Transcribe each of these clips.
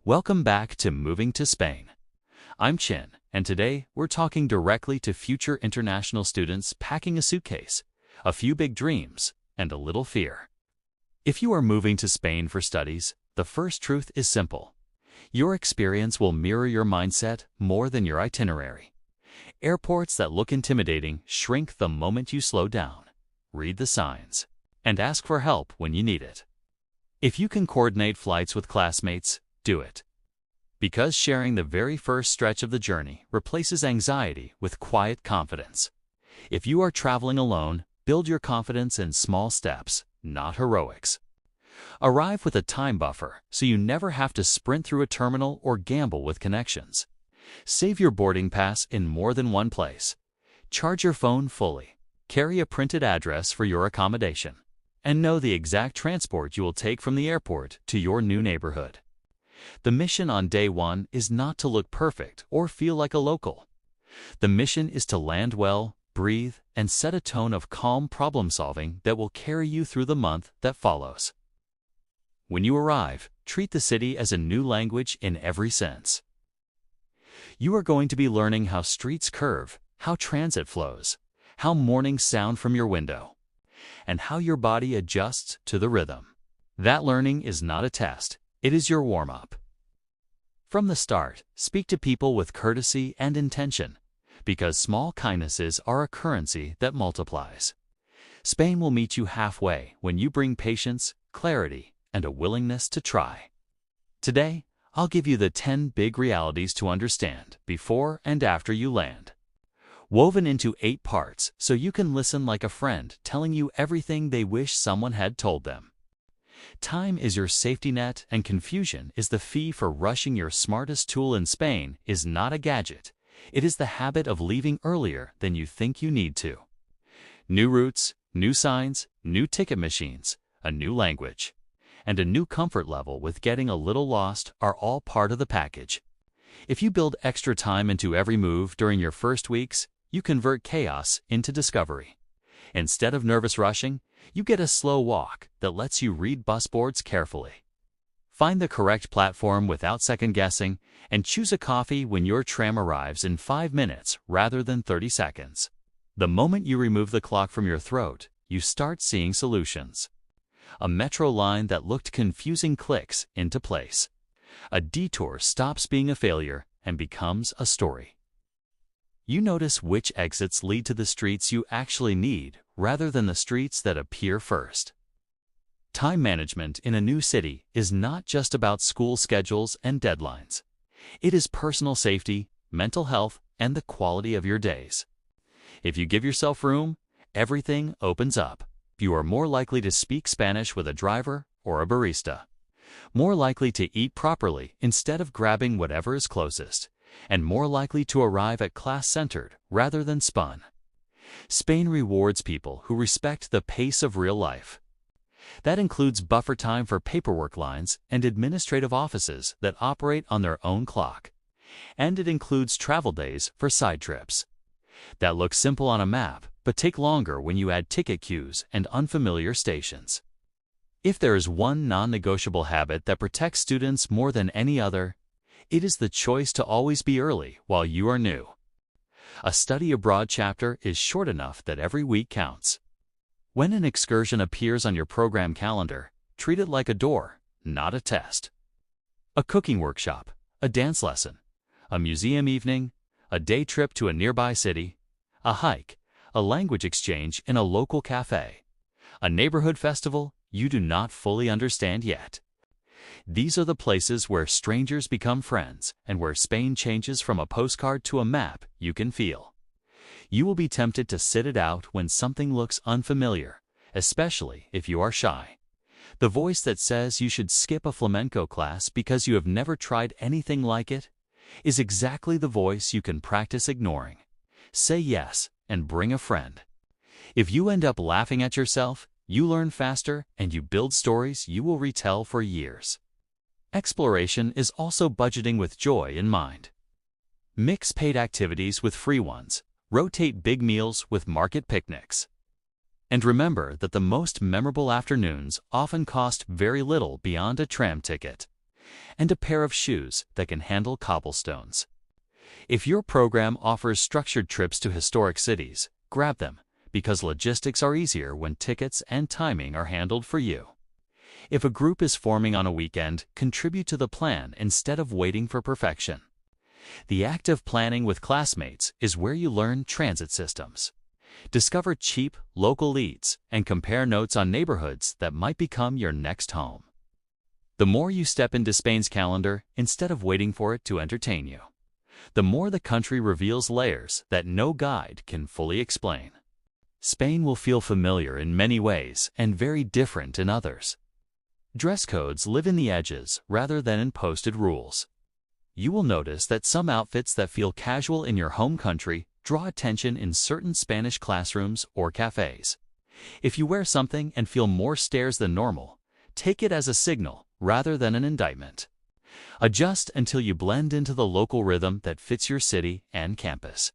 Welcome back to Moving to Spain. I'm Chin, and today we're talking directly to future international students packing a suitcase, a few big dreams, and a little fear. If you are moving to Spain for studies, the first truth is simple. Your experience will mirror your mindset more than your itinerary. Airports that look intimidating shrink the moment you slow down, read the signs, and ask for help when you need it. If you can coordinate flights with classmates, do it. Because sharing the very first stretch of the journey replaces anxiety with quiet confidence. If you are traveling alone, build your confidence in small steps, not heroics. Arrive with a time buffer so you never have to sprint through a terminal or gamble with connections. Save your boarding pass in more than one place. Charge your phone fully. Carry a printed address for your accommodation. And know the exact transport you will take from the airport to your new neighborhood. The mission on day one is not to look perfect or feel like a local. The mission is to land well, breathe, and set a tone of calm problem-solving that will carry you through the month that follows. When you arrive, treat the city as a new language in every sense. You are going to be learning how streets curve, how transit flows, how mornings sound from your window, and how your body adjusts to the rhythm. That learning is not a test. It is your warm-up. From the start, speak to people with courtesy and intention, because small kindnesses are a currency that multiplies. Spain will meet you halfway when you bring patience, clarity, and a willingness to try. Today, I'll give you the 10 big realities to understand before and after you land. Woven into 8 parts so you can listen like a friend telling you everything they wish someone had told them. Time is your safety net, and confusion is the fee for rushing. Your smartest tool in Spain is not a gadget. It is the habit of leaving earlier than you think you need to. New routes, new signs, new ticket machines, a new language, and a new comfort level with getting a little lost are all part of the package. If you build extra time into every move during your first weeks, you convert chaos into discovery. Instead of nervous rushing, you get a slow walk that lets you read bus boards carefully. Find the correct platform without second-guessing, and choose a coffee when your tram arrives in 5 minutes rather than 30 seconds. The moment you remove the clock from your throat, you start seeing solutions. A metro line that looked confusing clicks into place. A detour stops being a failure and becomes a story. You notice which exits lead to the streets you actually need rather than the streets that appear first. Time management in a new city is not just about school schedules and deadlines. It is personal safety, mental health, and the quality of your days. If you give yourself room, everything opens up. You are more likely to speak Spanish with a driver or a barista. More likely to eat properly instead of grabbing whatever is closest. And more likely to arrive at class-centered rather than spun. Spain rewards people who respect the pace of real life. That includes buffer time for paperwork lines and administrative offices that operate on their own clock. And it includes travel days for side trips. That look simple on a map, but take longer when you add ticket queues and unfamiliar stations. If there is one non-negotiable habit that protects students more than any other, it is the choice to always be early while you are new. A study abroad chapter is short enough that every week counts. When an excursion appears on your program calendar, treat it like a door, not a test. A cooking workshop, a dance lesson, a museum evening, a day trip to a nearby city, a hike, a language exchange in a local cafe, a neighborhood festival you do not fully understand yet. These are the places where strangers become friends and where Spain changes from a postcard to a map you can feel. You will be tempted to sit it out when something looks unfamiliar, especially if you are shy. The voice that says you should skip a flamenco class because you have never tried anything like it is exactly the voice you can practice ignoring. Say yes and bring a friend. If you end up laughing at yourself, you learn faster and you build stories you will retell for years. Exploration is also budgeting with joy in mind. Mix paid activities with free ones. Rotate big meals with market picnics. And remember that the most memorable afternoons often cost very little beyond a tram ticket. and a pair of shoes that can handle cobblestones. If your program offers structured trips to historic cities, grab them, because logistics are easier when tickets and timing are handled for you. If a group is forming on a weekend, contribute to the plan instead of waiting for perfection. The act of planning with classmates is where you learn transit systems. Discover cheap, local leads and compare notes on neighborhoods that might become your next home. The more you step into Spain's calendar instead of waiting for it to entertain you, the more the country reveals layers that no guide can fully explain. Spain will feel familiar in many ways and very different in others. Dress codes live in the edges rather than in posted rules. You will notice that some outfits that feel casual in your home country draw attention in certain Spanish classrooms or cafes. If you wear something and feel more stares than normal, take it as a signal rather than an indictment. Adjust until you blend into the local rhythm that fits your city and campus.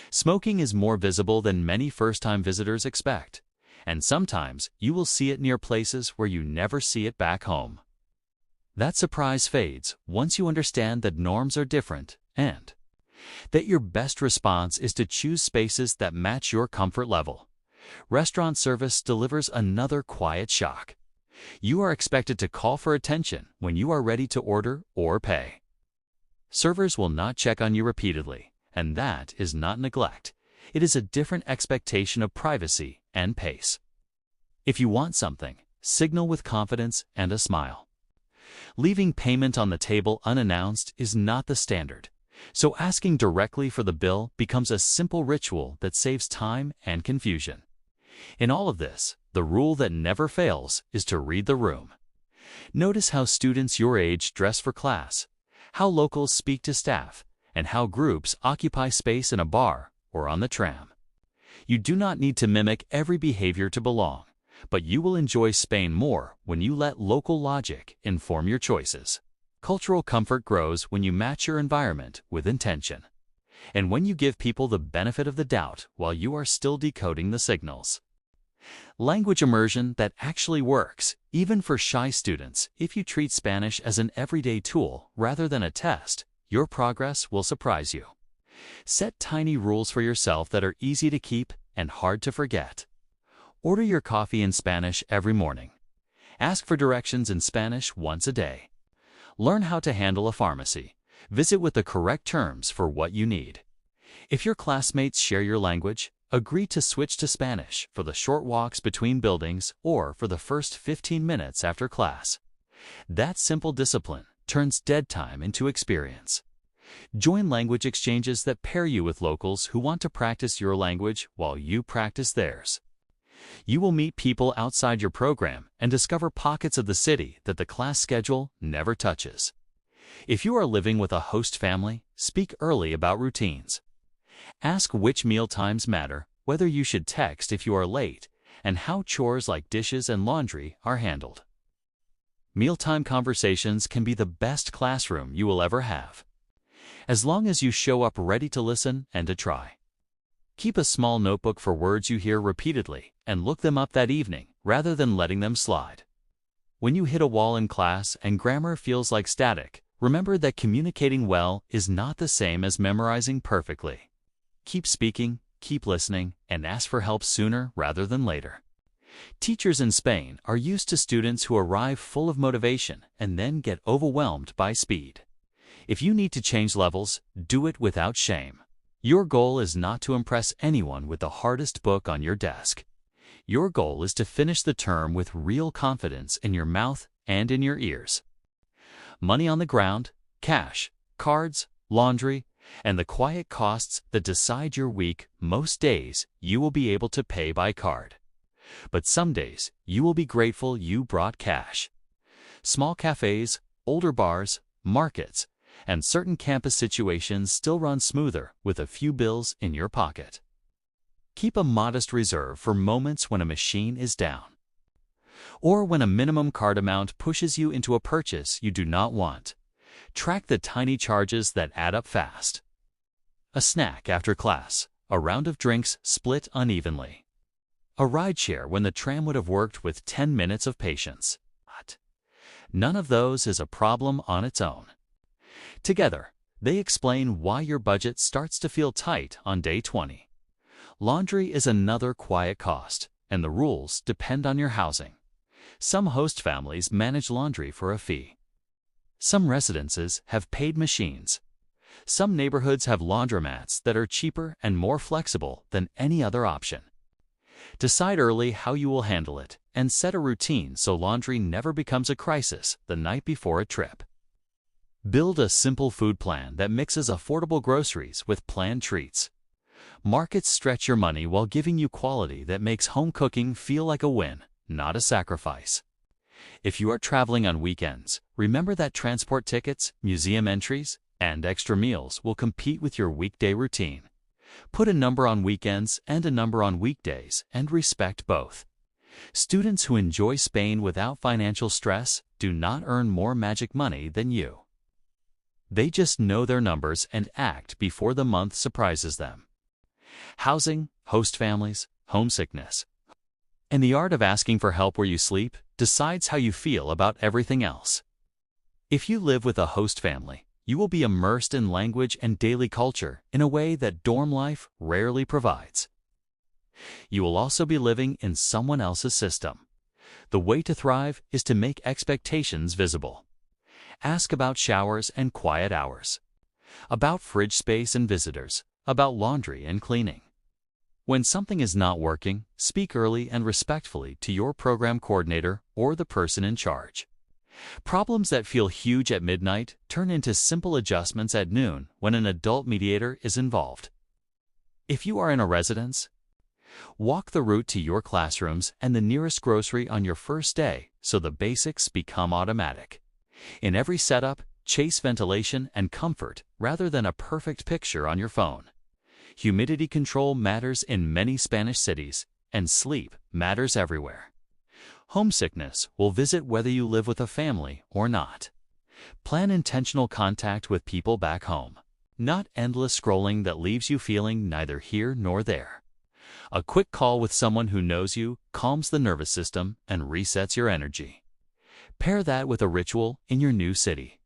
Smoking is more visible than many first-time visitors expect, and sometimes you will see it near places where you never see it back home. That surprise fades once you understand that norms are different and that your best response is to choose spaces that match your comfort level. Restaurant service delivers another quiet shock. You are expected to call for attention when you are ready to order or pay. Servers will not check on you repeatedly, and that is not neglect. It is a different expectation of privacy and pace. If you want something, signal with confidence and a smile. Leaving payment on the table unannounced is not the standard, so asking directly for the bill becomes a simple ritual that saves time and confusion. In all of this, the rule that never fails is to read the room. Notice how students your age dress for class, how locals speak to staff, and how groups occupy space in a bar or on the tram. You do not need to mimic every behavior to belong, but you will enjoy Spain more when you let local logic inform your choices. Cultural comfort grows when you match your environment with intention, and when you give people the benefit of the doubt while you are still decoding the signals. Language immersion that actually works, even for shy students. If you treat Spanish as an everyday tool rather than a test, your progress will surprise you. Set tiny rules for yourself that are easy to keep and hard to forget. Order your coffee in Spanish every morning. Ask for directions in Spanish once a day. Learn how to handle a pharmacy. Visit with the correct terms for what you need. If your classmates share your language, agree to switch to Spanish for the short walks between buildings or for the first 15 minutes after class. That simple discipline turns dead time into experience. Join language exchanges that pair you with locals who want to practice your language while you practice theirs. You will meet people outside your program and discover pockets of the city that the class schedule never touches. If you are living with a host family, speak early about routines. Ask which meal times matter, whether you should text if you are late, and how chores like dishes and laundry are handled. Mealtime conversations can be the best classroom you will ever have, as long as you show up ready to listen and to try. Keep a small notebook for words you hear repeatedly and look them up that evening rather than letting them slide. When you hit a wall in class and grammar feels like static, remember that communicating well is not the same as memorizing perfectly. Keep speaking, keep listening, and ask for help sooner rather than later. Teachers in Spain are used to students who arrive full of motivation and then get overwhelmed by speed. If you need to change levels, do it without shame. Your goal is not to impress anyone with the hardest book on your desk. Your goal is to finish the term with real confidence in your mouth and in your ears. Money on the ground, cash, cards, laundry, and the quiet costs that decide your week. Most days you will be able to pay by card. But some days you will be grateful you brought cash. Small cafes, older bars, markets, and certain campus situations still run smoother with a few bills in your pocket. Keep a modest reserve for moments when a machine is down, or when a minimum card amount pushes you into a purchase you do not want. Track the tiny charges that add up fast. A snack after class, a round of drinks split unevenly. A rideshare when the tram would have worked with 10 minutes of patience. None of those is a problem on its own. Together, they explain why your budget starts to feel tight on day 20. Laundry is another quiet cost, and the rules depend on your housing. Some host families manage laundry for a fee. Some residences have paid machines. Some neighborhoods have laundromats that are cheaper and more flexible than any other option. Decide early how you will handle it and set a routine so laundry never becomes a crisis the night before a trip. Build a simple food plan that mixes affordable groceries with planned treats. Markets stretch your money while giving you quality that makes home cooking feel like a win, not a sacrifice. If you are traveling on weekends, remember that transport tickets, museum entries, and extra meals will compete with your weekday routine. Put a number on weekends and a number on weekdays and respect both. Students who enjoy Spain without financial stress do not earn more magic money than you. They just know their numbers and act before the month surprises them. Housing, host families, homesickness, and the art of asking for help where you sleep decides how you feel about everything else. If you live with a host family, you will be immersed in language and daily culture in a way that dorm life rarely provides. You will also be living in someone else's system. The way to thrive is to make expectations visible. Ask about showers and quiet hours, about fridge space and visitors, about laundry and cleaning. When something is not working, speak early and respectfully to your program coordinator or the person in charge. Problems that feel huge at midnight turn into simple adjustments at noon when an adult mediator is involved. If you are in a residence, walk the route to your classrooms and the nearest grocery on your first day so the basics become automatic. In every setup, chase ventilation and comfort rather than a perfect picture on your phone. Humidity control matters in many Spanish cities, and sleep matters everywhere. Homesickness will visit whether you live with a family or not. Plan intentional contact with people back home, not endless scrolling that leaves you feeling neither here nor there. A quick call with someone who knows you calms the nervous system and resets your energy. Pair that with a ritual in your new city,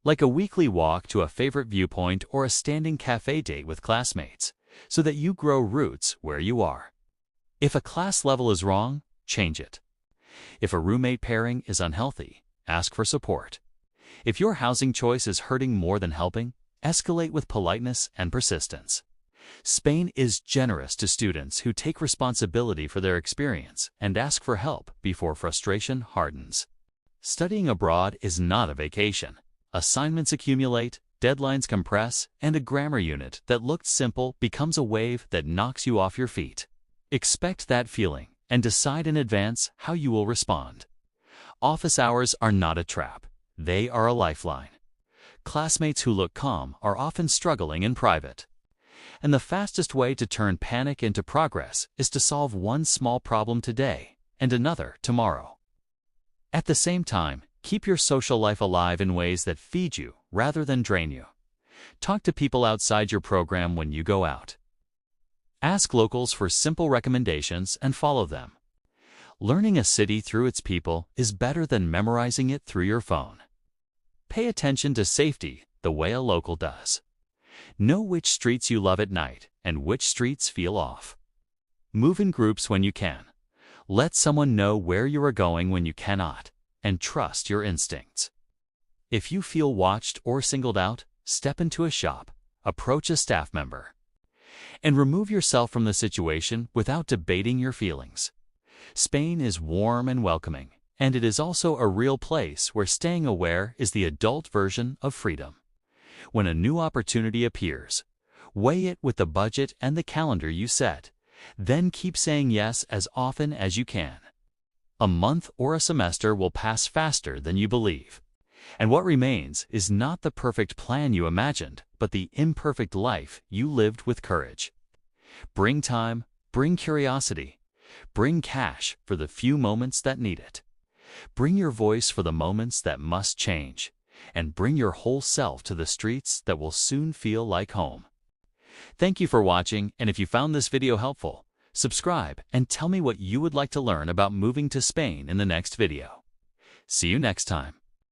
like a weekly walk to a favorite viewpoint or a standing cafe date with classmates, so that you grow roots where you are. If a class level is wrong, change it. If a roommate pairing is unhealthy, ask for support. If your housing choice is hurting more than helping, escalate with politeness and persistence. Spain is generous to students who take responsibility for their experience and ask for help before frustration hardens. Studying abroad is not a vacation. Assignments accumulate, deadlines compress, and a grammar unit that looked simple becomes a wave that knocks you off your feet. Expect that feeling and decide in advance how you will respond. Office hours are not a trap. They are a lifeline. Classmates who look calm are often struggling in private. And the fastest way to turn panic into progress is to solve one small problem today and another tomorrow. At the same time, keep your social life alive in ways that feed you rather than drain you. Talk to people outside your program when you go out. Ask locals for simple recommendations and follow them. Learning a city through its people is better than memorizing it through your phone. Pay attention to safety the way a local does. Know which streets you love at night and which streets feel off. Move in groups when you can. Let someone know where you are going when you cannot, and trust your instincts. If you feel watched or singled out, step into a shop, approach a staff member, and remove yourself from the situation without debating your feelings. Spain is warm and welcoming, and it is also a real place where staying aware is the adult version of freedom. When a new opportunity appears, weigh it with the budget and the calendar you set, then keep saying yes as often as you can. A month or a semester will pass faster than you believe. And what remains is not the perfect plan you imagined, but the imperfect life you lived with courage. Bring time, bring curiosity, bring cash for the few moments that need it. Bring your voice for the moments that must change, and bring your whole self to the streets that will soon feel like home. Thank you for watching, and if you found this video helpful, subscribe and tell me what you would like to learn about moving to Spain in the next video. See you next time.